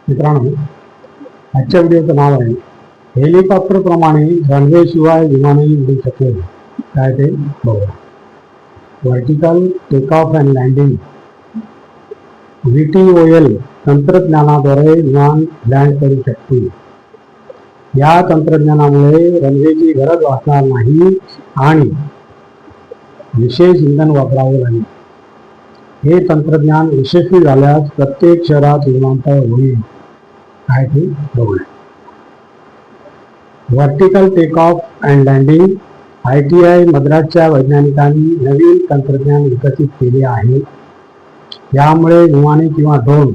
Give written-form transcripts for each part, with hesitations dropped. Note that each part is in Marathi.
मित्रांनो, आजच्या व्हिडिओचं नाव आहे हेलिकॉप्टर प्रमाणे रनवे शिवाय विमानही उडू शकेल. काय ते बघा. Vertical take off and landing VTOL तंत्रज्ञानाद्वारे विमान लँड करू शकते. या तंत्रज्ञानामुळे रनवेची गरज वाचणार नाही आणि विशेष इंधन वापरावे लागेल. हे तंत्रज्ञान यशस्वी झाल्यास प्रत्येक शहरात विमानतळ होईल. काय ते बघूया. Vertical take off and landing ITI मद्रासच्या वैज्ञानिकांनी नवीन तंत्रज्ञान विकसित केले आहे. यामुळे विमाने किंवा ड्रोन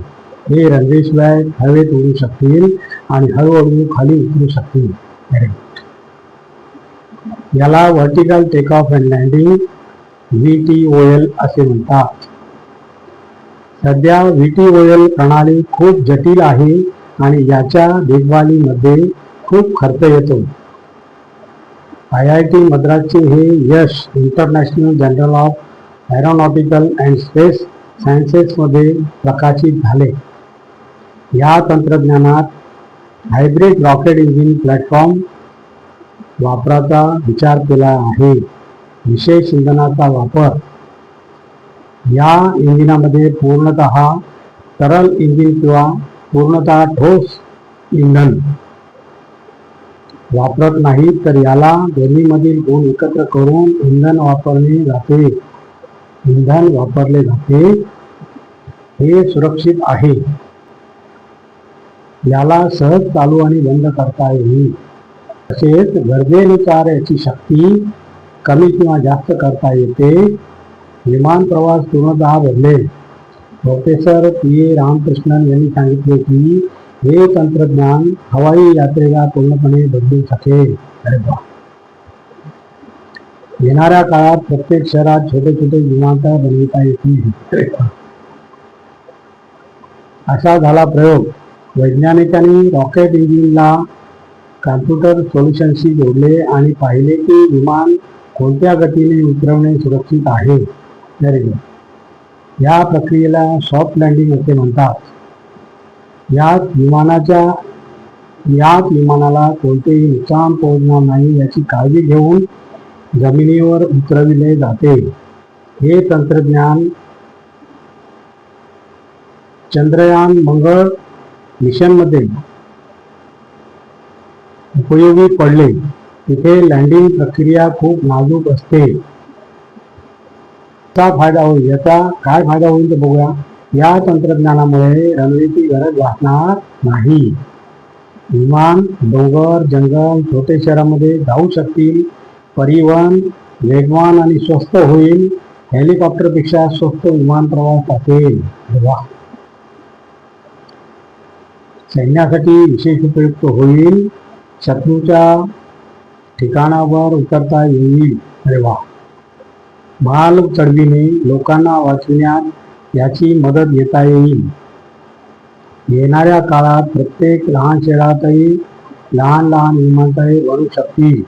हे रनवेशिवाय हवेत उडू शकतील आणि हळूहळू खाली उतरू शकतील. याला vertical take off and landing VTOL असे म्हणतात. सध्या VTOL प्रणाली खूप जटिल आहे आणि याच्या देखभालीमध्ये खूप खर्च येतो. IIT मद्रासचे हे यश international journal of aeronautical and space सायन्सेसमध्ये प्रकाशित झाले. या तंत्रज्ञानात हायब्रिड रॉकेट इंजिन प्लॅटफॉर्म वापराचा विचार केला आहे. विशेष इंधनाचा वापर. या इंजिनामध्ये पूर्णतः तरल इंजिन किंवा पूर्णतः ठोस इंधन वापरत नाही, तर याला दोन्हीमधील गुण एकत्र करून इंधन वापरले जाते. हे सुरक्षित आहे. याला सहज चालू आणि बंद करता येईल. तसेच गरजेनुसार याची शक्ती कमी किंवा जास्त करता येते. विमान प्रवास पूर्णतः बदलेल. प्रोफेसर PA रामकृष्णन यांनी सांगितले की हे तंत्रज्ञान हवाई यात्रेला पूर्णपणे बदलू शकेल. येणाऱ्या काळात प्रत्येक शहरात छोटे छोटे विमानतळ बनविता येतील. असा झाला प्रयोग. वैज्ञानिकांनी रॉकेट इंजिनला कॉम्प्युटर सोल्युशनशी जोडले आणि पाहिले की विमान कोणत्या गतीने उतरवणे सुरक्षित आहे. या प्रक्रियेला सॉफ्ट लँडिंग असे म्हणतात. यात विमानाला कोणतेही नुकसान पोहोचणार नाही याची काळजी घेऊन जमिनीवर उतरविले जाते. हे तंत्रज्ञान चंद्रयान मंगळ मिशनमध्ये उपयोगी पडले. तिथे लँडिंग प्रक्रिया खूप नाजूक असते. याचा काय फायदा होईल ते बघूया. या तंत्रज्ञानामुळे रनवेची गरज वाचणार नाही. विमान डोंगर, जंगल, छोटे शहरामध्ये जाऊ शकतील. परिवहन वेगवान आणि स्वस्त होईल. हेलिकॉप्टरपेक्षा स्वस्त विमान प्रवास असेल. सैन्यासाठी विशेष उपयुक्त होईल. शत्रूच्या ठिकाणावर उतरता येईल. माल चढविणे, लोकांना वाचविण्यात याची मदत घेता येईल. येणाऱ्या काळात प्रत्येक लहान शहरातही लहान लहान विमानतळे बनू शकतील.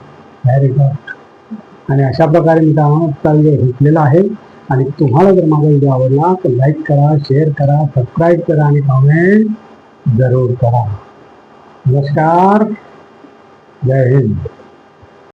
आणि अशा प्रकारे मित्रांनो आजचा व्हिडिओ घेतलेला आहे. आणि तुम्हाला जर माझा व्हिडिओ आवडला तर लाईक करा, शेअर करा, सबस्क्राईब करा आणि कमेंट जरूर करा. नमस्कार. जय हिंद.